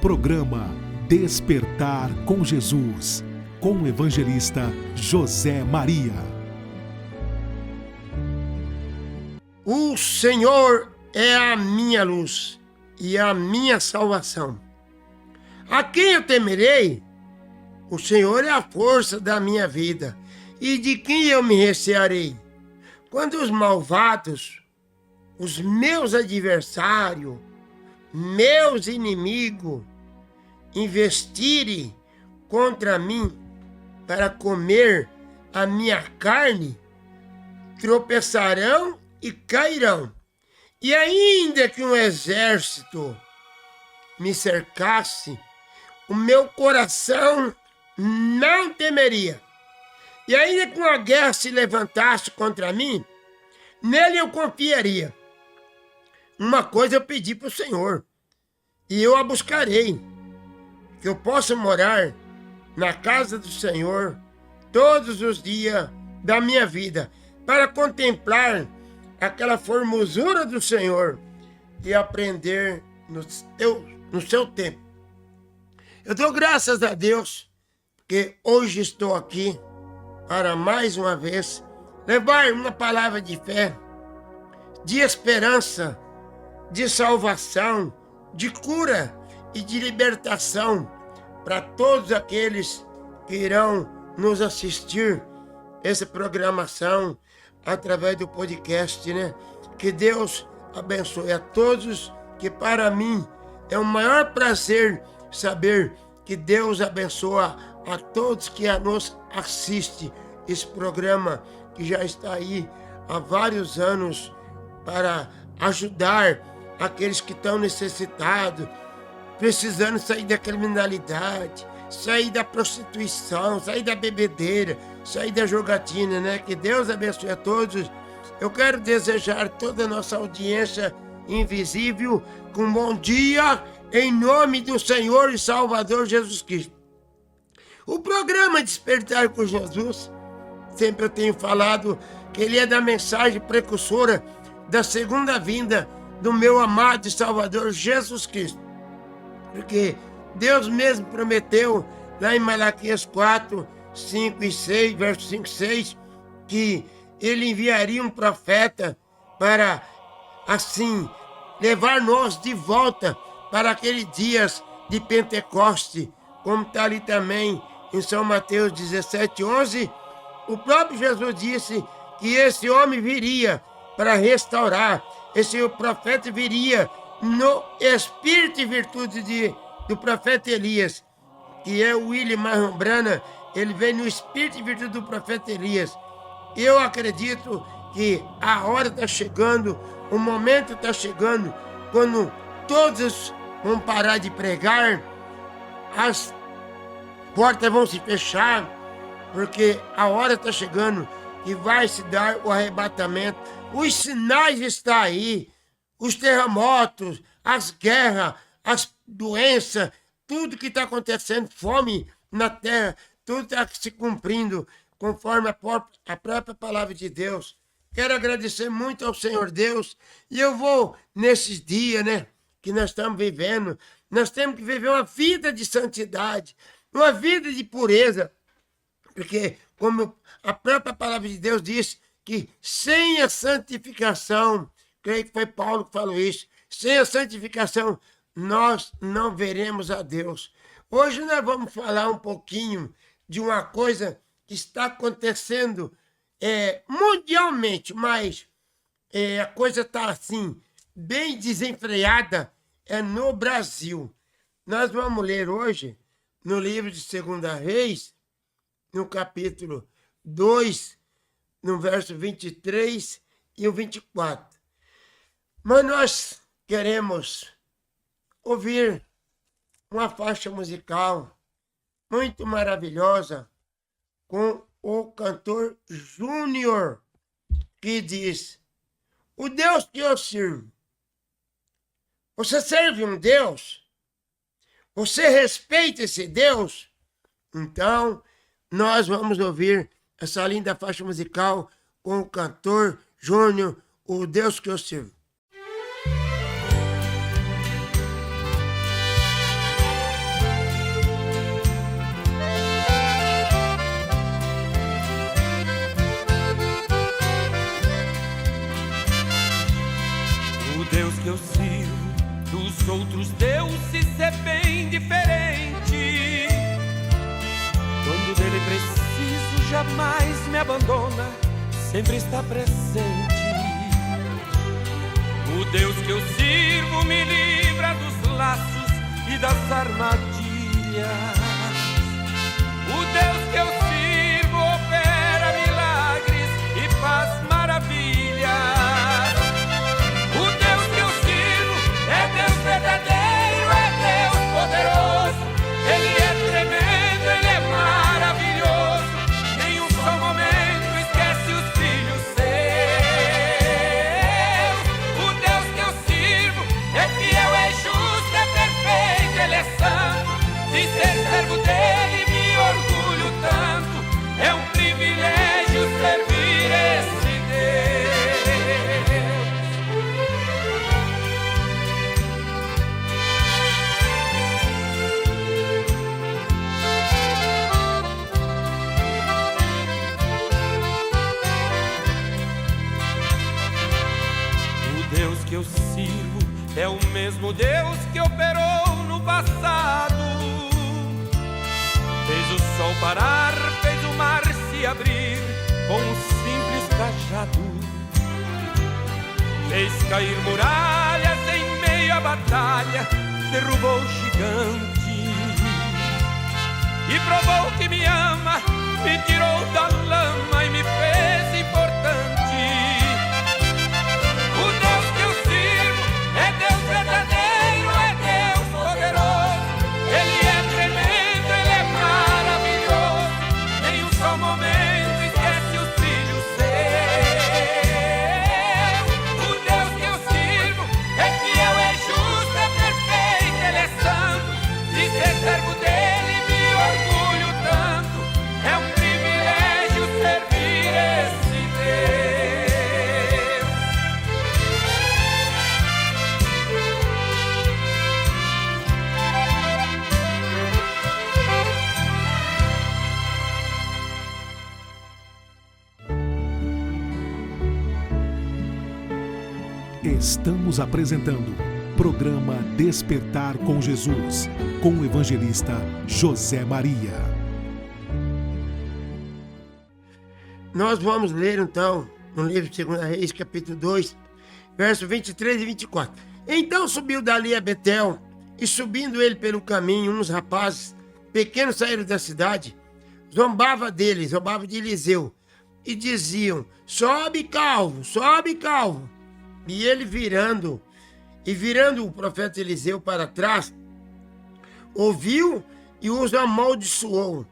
Programa Despertar com Jesus, com o evangelista José Maria. O Senhor é a minha luz e a minha salvação. A quem eu temerei? O Senhor é a força da minha vida. E de quem eu me recearei? Quando os malvados, os meus adversários, meus inimigos, investirem contra mim para comer a minha carne, tropeçarão e cairão. E ainda que um exército me cercasse, o meu coração não temeria. E ainda que uma guerra se levantasse contra mim, nele eu confiaria. Uma coisa eu pedi para o Senhor, e eu a buscarei, que eu possa morar na casa do Senhor todos os dias da minha vida, para contemplar aquela formosura do Senhor e aprender no seu tempo. Eu dou graças a Deus, porque hoje estou aqui para mais uma vez levar uma palavra de fé, de esperança, de salvação, de cura e de libertação para todos aqueles que irão nos assistir essa programação através do podcast, né? Que Deus abençoe a todos, que para mim é o maior prazer saber que Deus abençoa a todos que nos assistem esse programa que já está aí há vários anos para ajudar aqueles que estão necessitados, precisando sair da criminalidade, sair da prostituição, sair da bebedeira, sair da jogatina, né? Que Deus abençoe a todos. Eu quero desejar a toda a nossa audiência invisível com bom dia, em nome do Senhor e Salvador Jesus Cristo. O programa Despertar com Jesus, sempre eu tenho falado que ele é da mensagem precursora da segunda vinda do meu amado e Salvador Jesus Cristo. Porque Deus mesmo prometeu lá em Malaquias 4, 5 e 6, verso 5 e 6, que ele enviaria um profeta para, assim, levar nós de volta para aqueles dias de Pentecoste, como está ali também em São Mateus 17, 11, o próprio Jesus disse que esse homem viria para restaurar, esse profeta viria no espírito e virtude do profeta Elias, que é o William Marion Branham. Ele vem no espírito e virtude do profeta Elias. Eu acredito que a hora está chegando, o momento está chegando, quando todos vão parar de pregar, as portas vão se fechar, porque a hora está chegando que vai se dar o arrebatamento. Os sinais estão aí, os terremotos, as guerras, as doenças, tudo que está acontecendo, fome na terra, tudo está se cumprindo conforme a própria palavra de Deus. Quero agradecer muito ao Senhor Deus, e eu vou, nesses dias, né, que nós estamos vivendo, nós temos que viver uma vida de santidade, uma vida de pureza, porque, como a própria palavra de Deus diz, que sem a santificação, creio que foi Paulo que falou isso, sem a santificação nós não veremos a Deus. Hoje nós vamos falar um pouquinho de uma coisa que está acontecendo mundialmente, mas a coisa está assim, bem desenfreada, no Brasil. Nós vamos ler hoje, no livro de 2 Reis, no capítulo 2, no verso 23 e o 24. Mas nós queremos ouvir uma faixa musical muito maravilhosa com o cantor Júnior, que diz: o Deus que eu sirvo. Você serve um Deus? Você respeita esse Deus? Então, nós vamos ouvir essa linda faixa musical com o cantor Júnior, o Deus que eu sirvo. Deus que eu sirvo dos outros deuses é bem diferente. Quando dele preciso, jamais me abandona, sempre está presente. O Deus que eu sirvo me livra dos laços e das armadilhas. O Deus que eu sirvo opera milagres e faz maravilhas. O Deus que eu sirvo é Deus verdadeiro, é Deus poderoso. Ele é tremendo, Ele é maravilhoso. Nem um só momento esquece os filhos seus. O Deus que eu sirvo é fiel, é justo, é perfeito, Ele é santo. De ser servo dele me orgulho tanto. É um privilégio servir esse Deus. O Deus que eu sirvo é o mesmo Deus que operou no passado. Fez o sol parar, fez o mar se abrir com um simples cajado. Fez cair muralhas em meio à batalha, derrubou gigantes e provou que me ama, me tirou da lama e me fez importante. O Deus que eu sirvo é Deus verdadeiro, é Deus poderoso. Ele é tremendo, Ele é maravilhoso. Nem um só momento esquece os filhos seus. O Deus que eu sirvo é fiel, é justo, é perfeito, Ele é santo. De ser servo dele me orgulho tanto. É um privilégio servir esse Deus. Estamos apresentando programa Despertar com Jesus, com o evangelista José Maria. Nós vamos ler então no livro de 2 Reis, capítulo 2, versos 23 e 24. Então subiu dali a Betel, e subindo ele pelo caminho, uns rapazes pequenos saíram da cidade, zombava de Eliseu, e diziam: sobe calvo, sobe calvo. E ele virando o profeta Eliseu para trás, ouviu e os amaldiçoou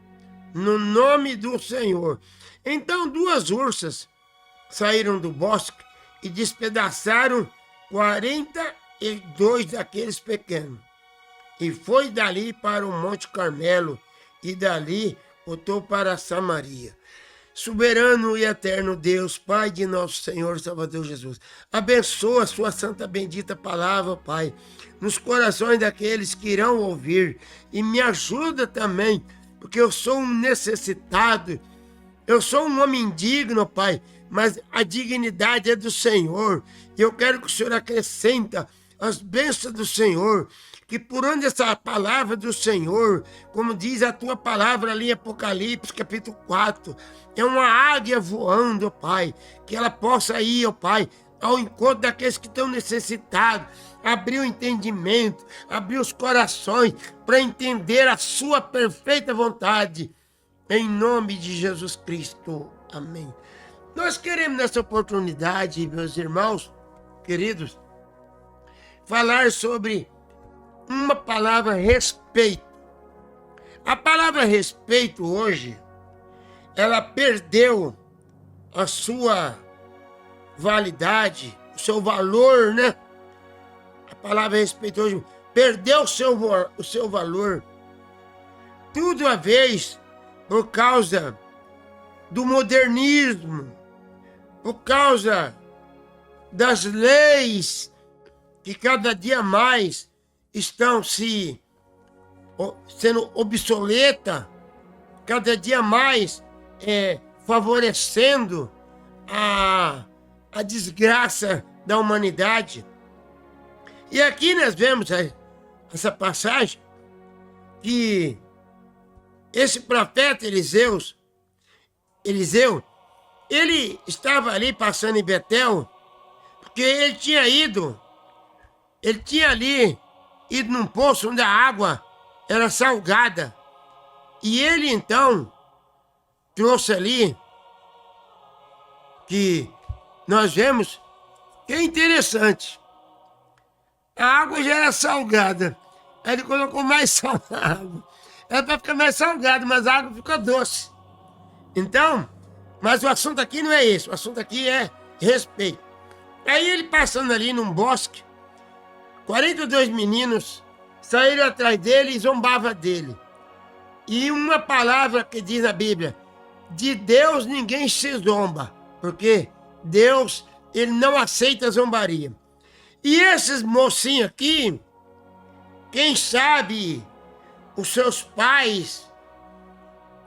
no nome do Senhor. Então 2 ursas saíram do bosque e despedaçaram 42 daqueles pequenos. E foi dali para o Monte Carmelo, e dali voltou para Samaria. Soberano e eterno Deus, Pai de nosso Senhor Salvador Jesus, abençoa a sua santa bendita palavra, Pai, nos corações daqueles que irão ouvir, e me ajuda também, porque eu sou um necessitado, eu sou um homem indigno, Pai, mas a dignidade é do Senhor, e eu quero que o Senhor acrescenta as bênçãos do Senhor, que por onde essa palavra do Senhor, como diz a tua palavra ali em Apocalipse, capítulo 4, é uma águia voando, ó Pai, que ela possa ir, ó Pai, ao encontro daqueles que estão necessitados, abrir o entendimento, abrir os corações para entender a sua perfeita vontade, em nome de Jesus Cristo. Amém. Nós queremos nessa oportunidade, meus irmãos queridos, falar sobre uma palavra respeito. A palavra respeito hoje, ela perdeu a sua validade, o seu valor, né? A palavra respeito hoje perdeu o seu valor. Tudo a vez por causa do modernismo, por causa das leis que cada dia mais estão sendo obsoleta, cada dia mais favorecendo a desgraça da humanidade. E aqui nós vemos essa passagem que esse profeta Eliseu, ele estava ali passando em Betel, porque ele tinha ali ido num poço onde a água era salgada. E ele então trouxe ali, que nós vemos que é interessante. A água já era salgada. Aí ele colocou mais sal na água. Era para ficar mais salgada, mas a água ficou doce. Então, mas o assunto aqui não é esse. O assunto aqui é respeito. Aí ele passando ali num bosque, 42 meninos saíram atrás dele e zombavam dele. E uma palavra que diz na Bíblia: de Deus ninguém se zomba, porque Deus, ele não aceita zombaria. E esses mocinhos aqui, quem sabe os seus pais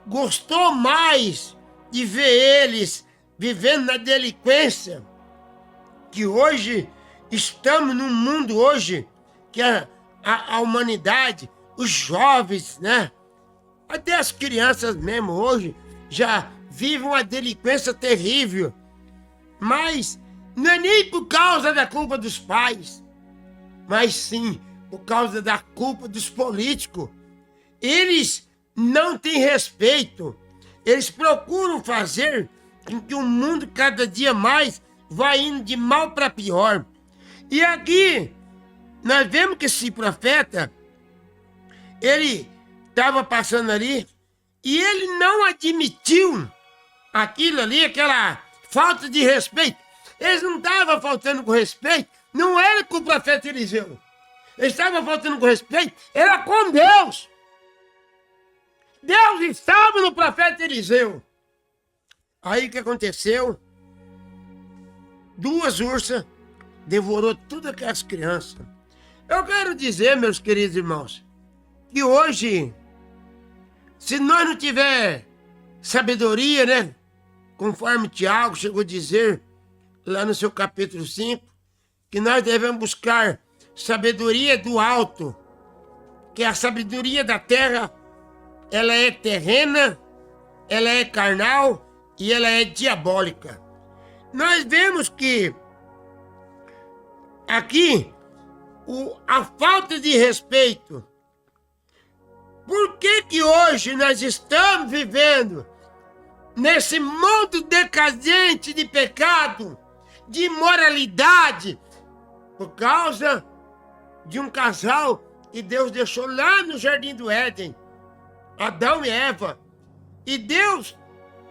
gostou mais de ver eles vivendo na delinquência, que hoje estamos num mundo hoje que a humanidade, os jovens, né? Até as crianças mesmo hoje já vivem uma delinquência terrível. Mas não é nem por causa da culpa dos pais, mas sim por causa da culpa dos políticos. Eles não têm respeito. Eles procuram fazer com que o mundo cada dia mais vá indo de mal para pior. E aqui nós vemos que esse profeta, ele estava passando ali e ele não admitiu aquilo ali, aquela falta de respeito. Eles não estavam faltando com respeito, não era com o profeta Eliseu. Eles estavam faltando com respeito, era com Deus. Deus estava no profeta Eliseu. Aí o que aconteceu? 2 ursas devorou todas aquelas crianças. Eu quero dizer, meus queridos irmãos, que hoje, se nós não tiver sabedoria, né? Conforme Tiago chegou a dizer lá no seu capítulo 5, que nós devemos buscar sabedoria do alto, que a sabedoria da terra, ela é terrena, ela é carnal e ela é diabólica. Nós vemos que aqui a falta de respeito. Por que hoje nós estamos vivendo nesse mundo decadente de pecado, de imoralidade, por causa de um casal que Deus deixou lá no Jardim do Éden, Adão e Eva. E Deus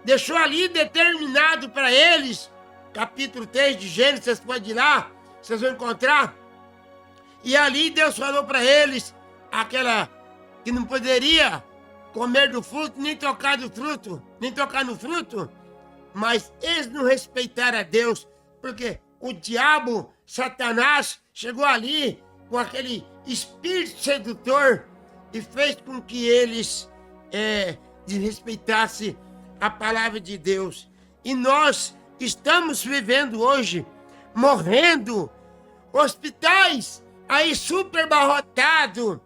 deixou ali determinado para eles, capítulo 3 de Gênesis, vocês podem ir lá, vocês vão encontrar. E ali Deus falou para eles aquela que não poderia comer do fruto, nem tocar do fruto, nem tocar no fruto. Mas eles não respeitaram a Deus, porque o diabo, Satanás, chegou ali com aquele espírito sedutor e fez com que eles desrespeitassem a palavra de Deus. E nós estamos vivendo hoje, morrendo, hospitais aí superbarrotados,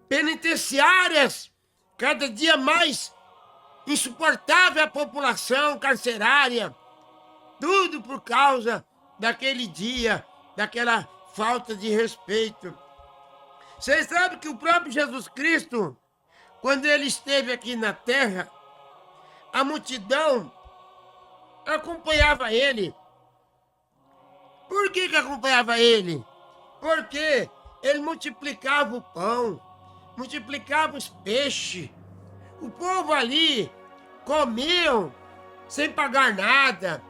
penitenciárias cada dia mais insuportável a população carcerária, tudo por causa daquele dia, daquela falta de respeito. Vocês sabem que o próprio Jesus Cristo, quando ele esteve aqui na terra, a multidão acompanhava ele. Por que acompanhava ele? Porque ele multiplicava o pão, multiplicava os peixes. O povo ali comiam sem pagar nada.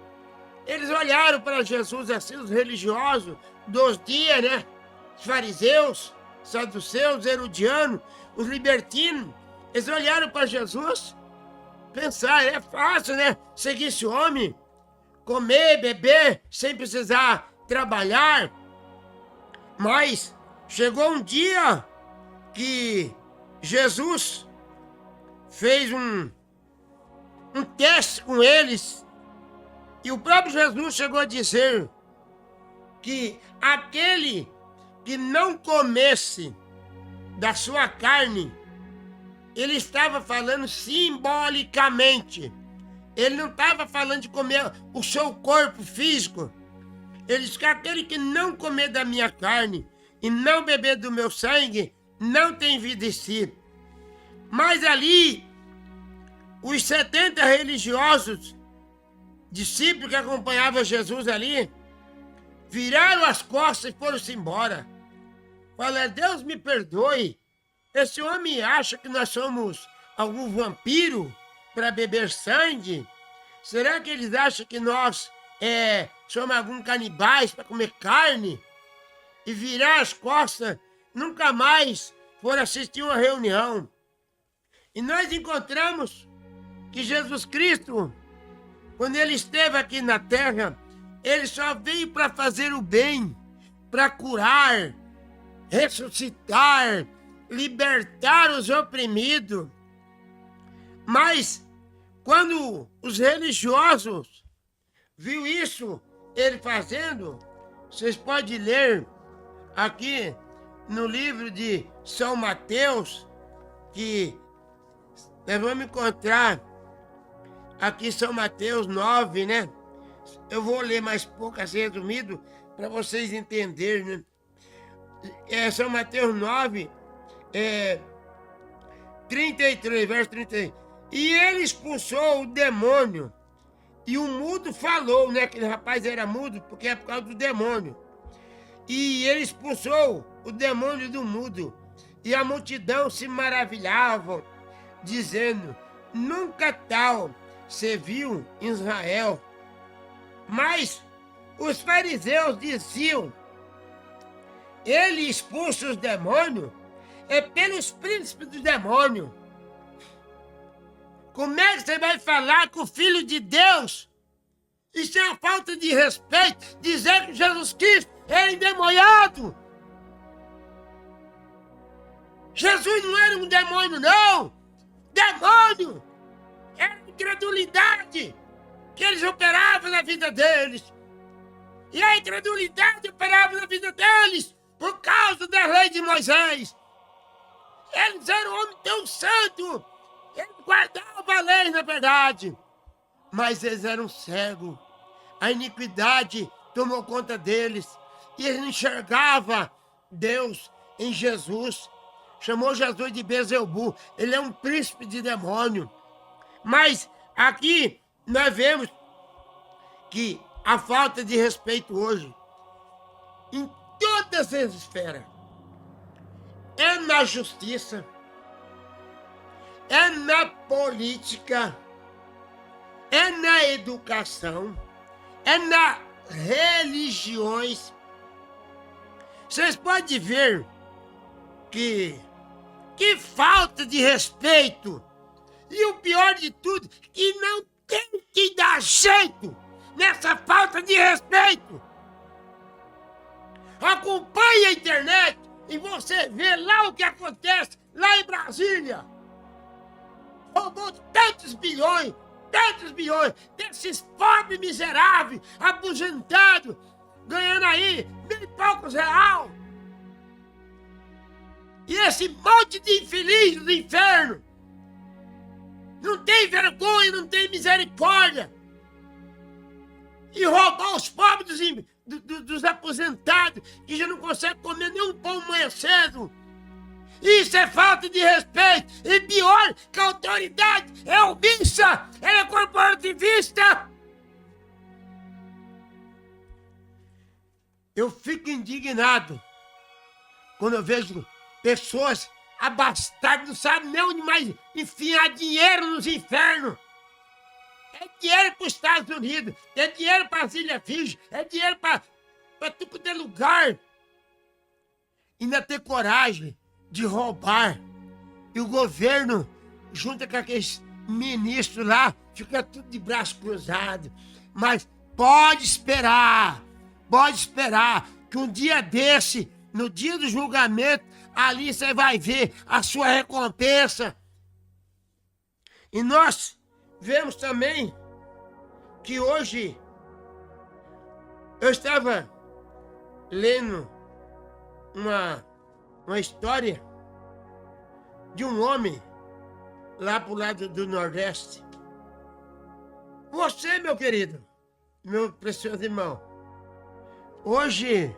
Eles olharam para Jesus assim, os religiosos dos dias, né? Os fariseus, saduceus, herodianos, os libertinos. Eles olharam para Jesus, pensaram, é fácil, né? Seguir esse homem, comer, beber, sem precisar trabalhar. Mas chegou um dia que Jesus fez um teste com eles, e o próprio Jesus chegou a dizer que aquele que não comesse da sua carne, ele estava falando simbolicamente. Ele não estava falando de comer o seu corpo físico. Ele disse que aquele que não comer da minha carne e não beber do meu sangue, não tem vida em si. Mas ali, os 70 religiosos, discípulos que acompanhavam Jesus ali, viraram as costas e foram-se embora. Falaram: Deus me perdoe, esse homem acha que nós somos algum vampiro para beber sangue? Será que eles acham que nós somos algum canibais para comer carne? E virar as costas, nunca mais foram assistir uma reunião. E nós encontramos que Jesus Cristo, quando ele esteve aqui na terra, ele só veio para fazer o bem, para curar, ressuscitar, libertar os oprimidos. Mas quando os religiosos viu isso, ele fazendo, vocês podem ler aqui no livro de São Mateus, que nós vamos encontrar aqui São Mateus 9, né? Eu vou ler mais pouco assim resumido para vocês entenderem, né? São Mateus 9, 33, verso 33. E ele expulsou o demônio, e o mudo falou, né? Aquele rapaz era mudo porque é por causa do demônio. E ele expulsou o demônio do mudo, e a multidão se maravilhava, dizendo: nunca tal se viu em Israel. Mas os fariseus diziam: ele expulsa os demônios pelos príncipes dos demônios. Como é que você vai falar com o Filho de Deus? Isso é uma falta de respeito, dizer que Jesus Cristo é endemoniado. Jesus não era um demônio, não. Demônio era incredulidade que eles operavam na vida deles. E a incredulidade operava na vida deles por causa da lei de Moisés. Eles eram homens tão santos, eles guardavam a lei, na verdade, mas eles eram cegos. A iniquidade tomou conta deles e eles não enxergavam Deus em Jesus. Chamou Jesus de Beelzebul. Ele é um príncipe de demônio. Mas aqui nós vemos que a falta de respeito hoje, em todas as esferas, é na justiça, é na política, é na educação, é nas religiões. Vocês podem ver que falta de respeito. E o pior de tudo, que não tem que dar jeito nessa falta de respeito. Acompanhe a internet e você vê lá o que acontece lá em Brasília. Roubou tantos bilhões desses pobres miseráveis, aposentados, ganhando aí 1.000 e poucos reais. E esse monte de infeliz do inferno não tem vergonha, não tem misericórdia. E roubou os pobres dos aposentados, que já não conseguem comer nem um pão amanhã cedo. Isso é falta de respeito. E pior, que a autoridade é omissa, ela é corporativista. Eu fico indignado quando eu vejo pessoas abastadas, não sabem nem onde mais enfiar dinheiro nos infernos. É dinheiro para os Estados Unidos, é dinheiro para as Ilhas Virgens, é dinheiro para tudo quanto é lugar. E ainda ter coragem de roubar. E o governo, junto com aqueles ministros lá, fica tudo de braço cruzado. Mas pode esperar que um dia desse, no dia do julgamento, ali você vai ver a sua recompensa. E nós vemos também que hoje eu estava lendo uma história de um homem lá pro lado do Nordeste. Você, meu querido, meu precioso irmão, hoje,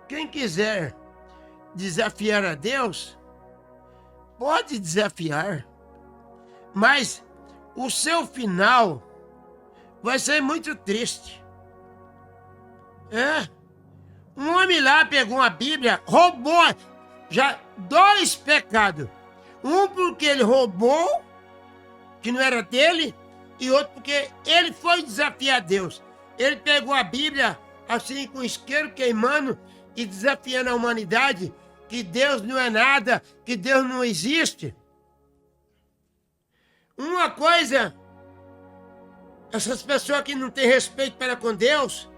quem quiser desafiar a Deus, pode desafiar, mas o seu final vai ser muito triste. Um homem lá pegou uma Bíblia, roubou já 2 pecados. Um porque ele roubou, que não era dele, e outro porque ele foi desafiar Deus. Ele pegou a Bíblia assim com o isqueiro queimando e desafiando a humanidade que Deus não é nada, que Deus não existe. Uma coisa, essas pessoas que não têm respeito para com Deus,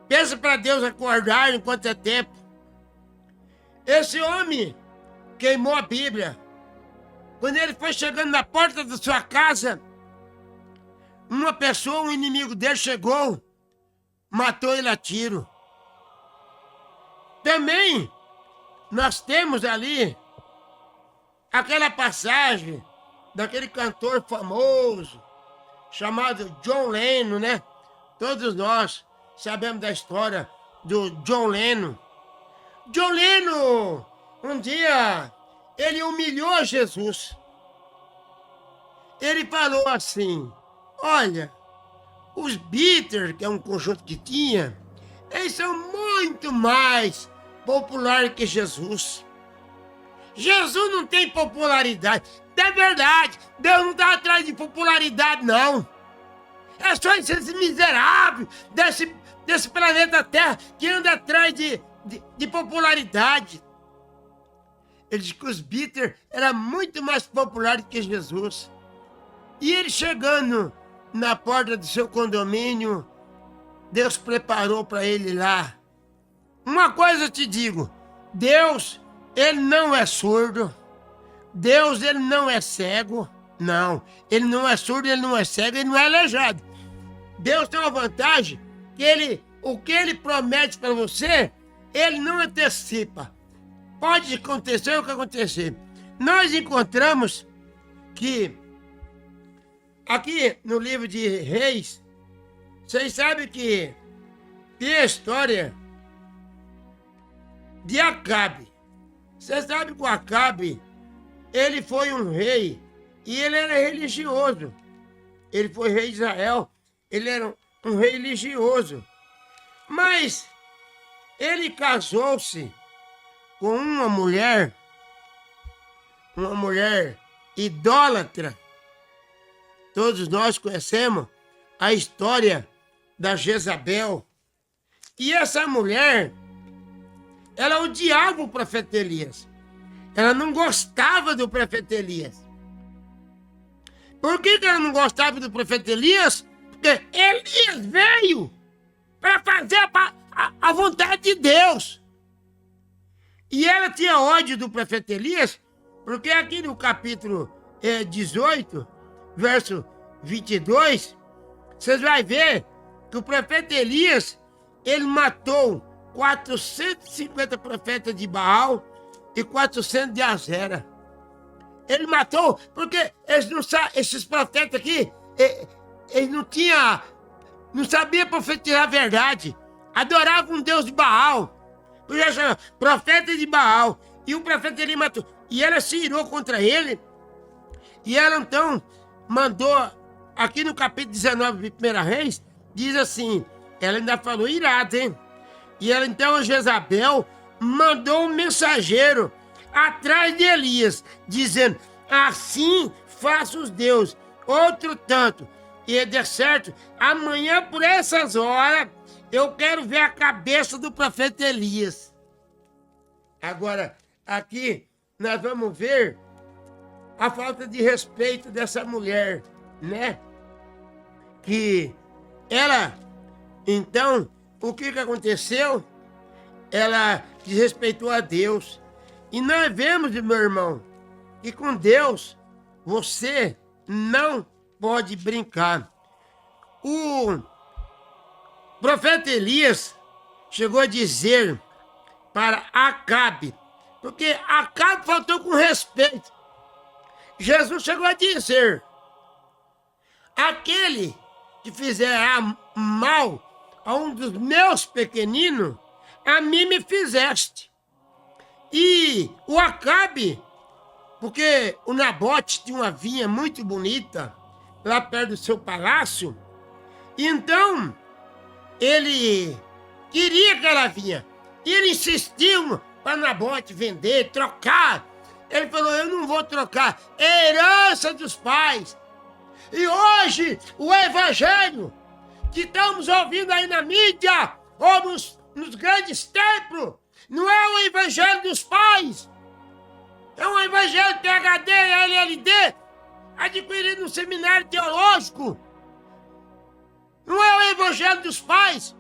pensa para Deus acordar enquanto é tempo. Esse homem queimou a Bíblia. Quando ele foi chegando na porta da sua casa, uma pessoa, um inimigo dele chegou, matou ele a tiro. Também nós temos ali aquela passagem daquele cantor famoso chamado John Lennon, né? Todos nós sabemos da história do John Lennon. John Lennon, um dia, ele humilhou Jesus. Ele falou assim: olha, os Beatles, que é um conjunto que tinha, eles são muito mais populares que Jesus. Jesus não tem popularidade. É verdade, Deus não está atrás de popularidade, não. É só esses miseráveis desse planeta Terra que anda atrás de popularidade. Ele disse que os Beatles eram muito mais populares que Jesus. E ele chegando na porta do seu condomínio, Deus preparou para ele lá. Uma coisa eu te digo, Deus, ele não é surdo. Deus, ele não é cego. Não, ele não é surdo, ele não é cego, ele não é aleijado. Deus tem uma vantagem que o que ele promete para você, ele não antecipa. Pode acontecer o que acontecer. Nós encontramos que aqui no livro de Reis, vocês sabem que tem a história de Acabe. Você sabe que o Acabe, ele foi um rei e ele era religioso. Ele foi rei de Israel, ele era um rei religioso. Mas ele casou-se com uma mulher idólatra. Todos nós conhecemos a história da Jezabel. E essa mulher, ela odiava o profeta Elias. Ela não gostava do profeta Elias. Por que ela não gostava do profeta Elias? Porque Elias veio para fazer a vontade de Deus. E ela tinha ódio do profeta Elias, porque aqui no capítulo 18, verso 22, vocês vão ver que o profeta Elias, ele matou 450 profetas de Baal e 400 de Azera. Ele matou porque esses profetas aqui, eles não sabiam profetizar a verdade. Adoravam um Deus de Baal. Por isso chama profeta de Baal. E o profeta ele matou. E ela se irou contra ele. E ela então mandou, aqui no capítulo 19 de 1 Reis, diz assim, ela ainda falou irado, hein? E ela então, Jezabel, mandou um mensageiro atrás de Elias, dizendo, assim faça os deuses, outro tanto. E de certo, amanhã por essas horas, eu quero ver a cabeça do profeta Elias. Agora, aqui, nós vamos ver a falta de respeito dessa mulher, né? Que ela, então, o que aconteceu? Ela desrespeitou a Deus. E nós vemos, meu irmão, que com Deus você não pode brincar. O profeta Elias chegou a dizer para Acabe, porque Acabe faltou com respeito. Jesus chegou a dizer: aquele que fizer mal a um dos meus pequeninos, a mim me fizeste. E o Acabe, porque o Nabote tinha uma vinha muito bonita lá perto do seu palácio, então ele queria aquela vinha. E ele insistiu para Nabote vender, trocar. Ele falou: eu não vou trocar, é herança dos pais. E hoje o evangelho que estamos ouvindo aí na mídia, ou nos grandes templos, não é o evangelho dos pais. É um evangelho PhD, LLD, adquirido no seminário teológico. Não é o evangelho dos pais.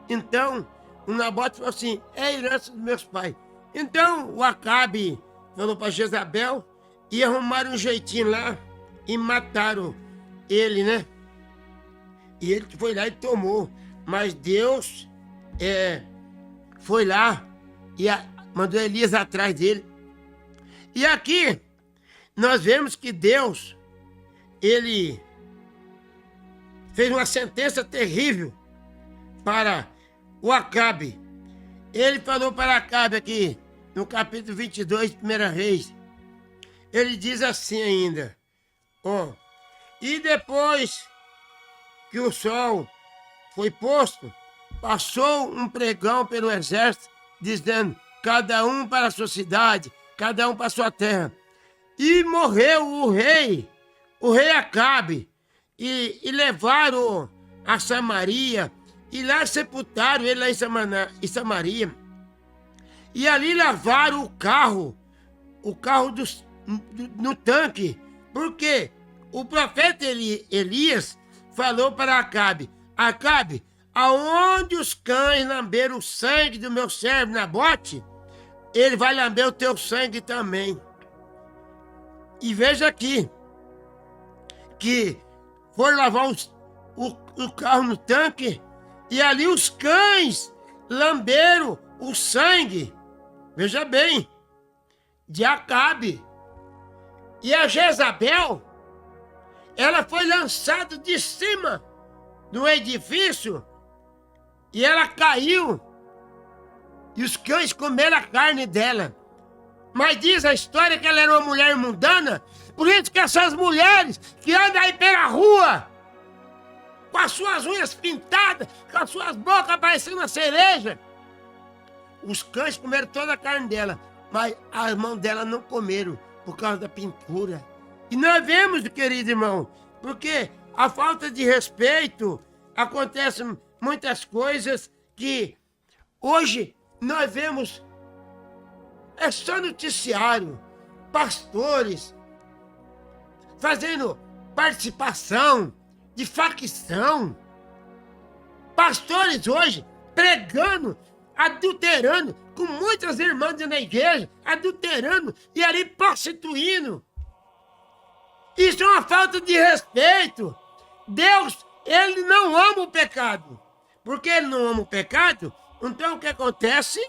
Então, o Nabote falou assim: é a herança dos meus pais. Então, o Acabe falou para Jezabel e arrumaram um jeitinho lá e mataram ele, né? E ele foi lá e tomou. Mas Deus foi lá e mandou Elias atrás dele. E aqui nós vemos que Deus, ele fez uma sentença terrível para o Acabe. Ele falou para Acabe aqui, no capítulo 22, 1 Reis. Ele diz assim ainda: e depois que o sol foi posto, passou um pregão pelo exército, dizendo: cada um para a sua cidade, cada um para a sua terra. E morreu o rei Acabe, e levaram a Samaria, e lá sepultaram ele lá em Samaria. E ali lavaram o carro no tanque, porque o profeta Elias falou para Acabe: Acabe, aonde os cães lamberam o sangue do meu servo Nabote, ele vai lamber o teu sangue também. E veja aqui, que foram lavar o carro no tanque, e ali os cães lamberam o sangue, veja bem, de Acabe. E a Jezabel, ela foi lançada de cima do edifício e ela caiu. E os cães comeram a carne dela. Mas diz a história que ela era uma mulher mundana. Por isso que essas mulheres que andam aí pela rua, com as suas unhas pintadas, com as suas bocas parecendo uma cereja, os cães comeram toda a carne dela, mas as mãos dela não comeram por causa da pintura. E nós vemos, querido irmão, porque a falta de respeito acontece muitas coisas que hoje nós vemos, é só noticiário, pastores fazendo participação de facção, pastores hoje pregando, adulterando, com muitas irmãs na igreja, adulterando e ali prostituindo. Isso é uma falta de respeito. Deus, ele não ama o pecado. Porque ele não ama o pecado, então o que acontece?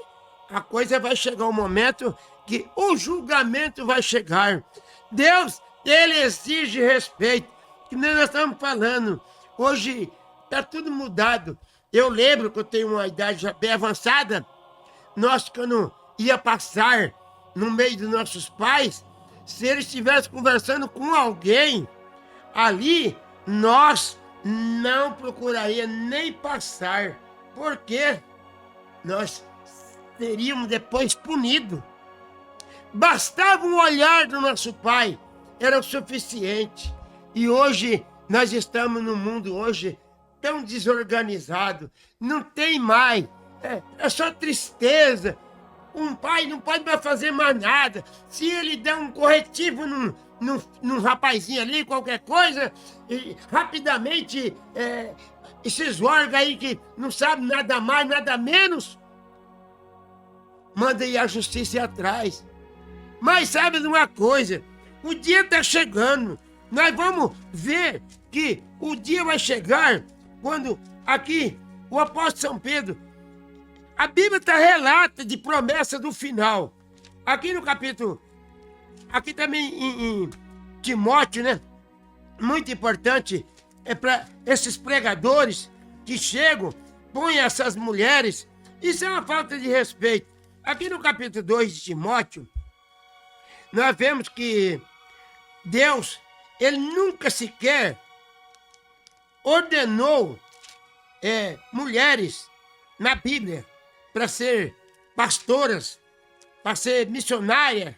A coisa vai chegar um momento que o julgamento vai chegar. Deus, ele exige respeito. Que nem nós estamos falando. Hoje está tudo mudado. Eu lembro que eu tenho uma idade já bem avançada. Nós, quando ia passar no meio dos nossos pais, se eles estivessem conversando com alguém ali, nós não procuraria nem passar, porque nós seríamos depois punidos. Bastava um olhar do nosso pai, era o suficiente. E hoje, nós estamos num mundo hoje tão desorganizado, não tem mais, é só tristeza. Um pai não pode mais fazer mais nada. Se ele der um corretivo num rapazinho ali, qualquer coisa, e rapidamente esses órgãos aí que não sabem nada mais, nada menos, manda ir a justiça ir atrás. Mas sabe de uma coisa? O dia está chegando. Nós vamos ver que o dia vai chegar quando aqui o apóstolo São Pedro, A Bíblia está relata de promessa do final. Aqui no capítulo, aqui também em Timóteo, né? Muito importante é para esses pregadores que chegam, põem essas mulheres. Isso é uma falta de respeito. Aqui no capítulo 2 de Timóteo, nós vemos que Deus, ele nunca sequer ordenou mulheres na Bíblia para ser pastoras, para ser missionária.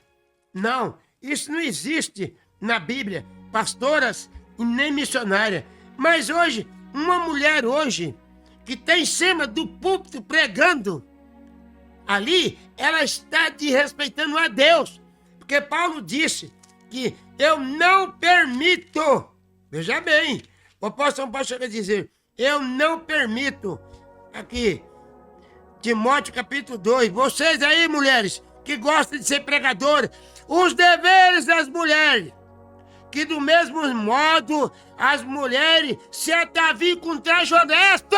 Não, isso não existe na Bíblia, pastoras e nem missionária. Mas hoje, uma mulher hoje, que está em cima do púlpito pregando, ali, ela está desrespeitando a Deus. Porque Paulo disse que eu não permito, veja bem, o apóstolo Paulo chega a dizer, eu não permito, aqui, Timóteo capítulo 2, vocês aí, mulheres, que gostam de ser pregadoras, os deveres das mulheres, que do mesmo modo as mulheres se ataviem com traje honesto.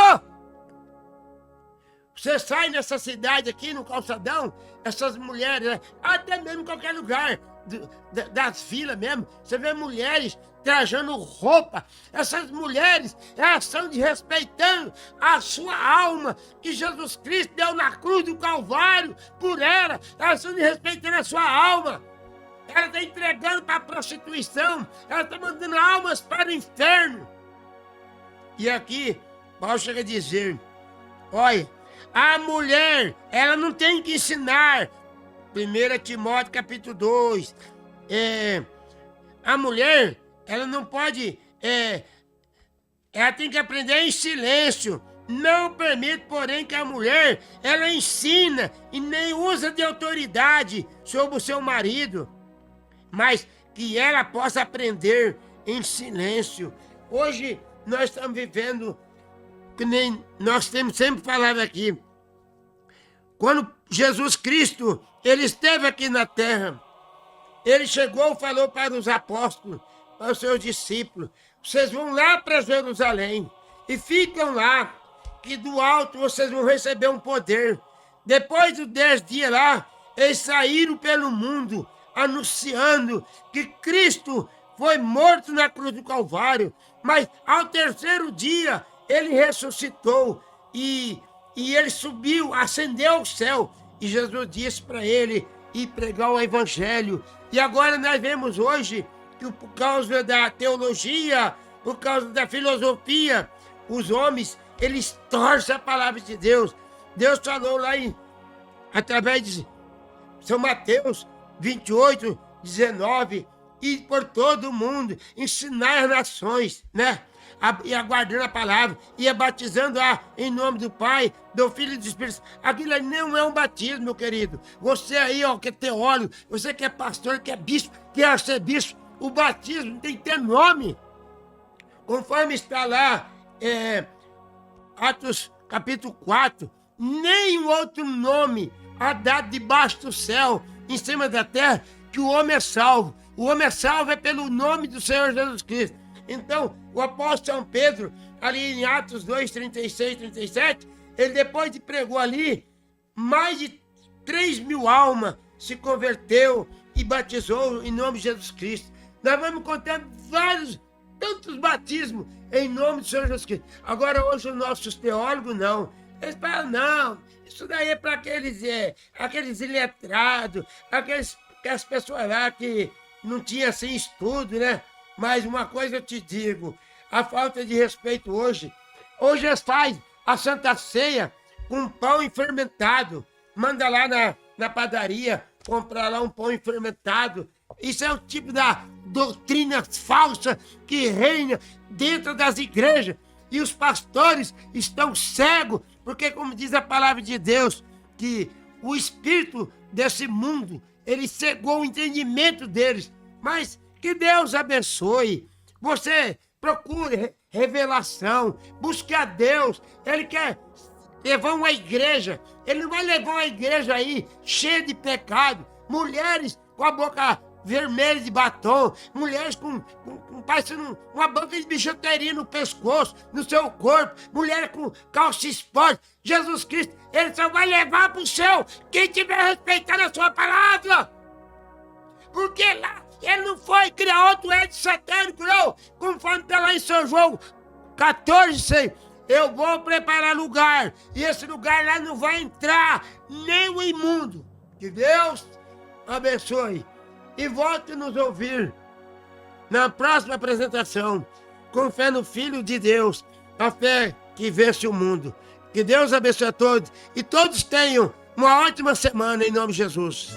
Você sai nessa cidade aqui, no calçadão, essas mulheres, né? Até mesmo em qualquer lugar, das vilas mesmo, você vê mulheres trajando roupa. Essas mulheres, elas estão desrespeitando a sua alma, que Jesus Cristo deu na cruz do Calvário por ela. Elas estão desrespeitando a sua alma. Ela está entregando para a prostituição. Ela está mandando almas para o inferno. E aqui, Paulo chega a dizer, olha, a mulher, ela não tem que ensinar. 1 Timóteo capítulo 2. A mulher, ela não pode... ela tem que aprender em silêncio. Não permite, porém, que a mulher, ela ensina e nem usa de autoridade sobre o seu marido, mas que ela possa aprender em silêncio. Hoje, nós estamos vivendo, que nem nós temos sempre falado aqui, quando Jesus Cristo, ele esteve aqui na terra, ele chegou e falou para os apóstolos, para os seus discípulos, vocês vão lá para Jerusalém e ficam lá, que do alto vocês vão receber um poder. Depois dos 10 dias lá, eles saíram pelo mundo, anunciando que Cristo foi morto na cruz do Calvário, mas ao terceiro dia ele ressuscitou e ele subiu, ascendeu ao céu. E Jesus disse para ele ir pregar o evangelho. E agora nós vemos hoje que por causa da teologia, por causa da filosofia, os homens, eles torcem a palavra de Deus. Deus falou lá através de São Mateus 28, 19, e por todo o mundo, ensinar as nações, né? E aguardando a palavra, e batizando em nome do Pai, do Filho e do Espírito. Aquilo ali não é um batismo, meu querido. Você aí, ó, que é teólogo, você que é pastor, que é bispo, que é arcebispo, o batismo tem que ter nome. Conforme está lá, Atos capítulo 4, nenhum outro nome há dado debaixo do céu, em cima da terra, que o homem é salvo. O homem é salvo é pelo nome do Senhor Jesus Cristo. Então, o apóstolo São Pedro, ali em Atos 2, 36, 37, ele depois de pregou ali, mais de 3.000 almas se converteu e batizou em nome de Jesus Cristo. Nós vamos contar tantos batismos em nome do Senhor Jesus Cristo. Agora, hoje, os nossos teólogos, não. Eles falam, não, isso daí é para aqueles iletrados, aquelas pessoas lá que não tinham assim estudo, né? Mas uma coisa eu te digo, a falta de respeito hoje faz a Santa Ceia com pão fermentado. Manda lá na padaria comprar lá um pão fermentado. Isso é o tipo da doutrina falsa que reina dentro das igrejas. E os pastores estão cegos, porque como diz a palavra de Deus, que o espírito desse mundo, ele cegou o entendimento deles. Mas que Deus abençoe. Você procure revelação, busque a Deus. Ele quer levar uma igreja. Ele não vai levar uma igreja aí cheia de pecado. Mulheres com a boca vermelha de batom, mulheres com parecendo uma banca de bijuteria no pescoço, no seu corpo, mulheres com calça esporte. Jesus Cristo, ele só vai levar para o céu quem tiver respeitando a sua palavra. Porque lá ele não foi criar outro ente satânico, não. Conforme está lá em São João 14, eu vou preparar lugar, e esse lugar lá não vai entrar nem o imundo. Que Deus abençoe e volte a nos ouvir na próxima apresentação, com fé no Filho de Deus, a fé que vence o mundo. Que Deus abençoe a todos e todos tenham uma ótima semana em nome de Jesus.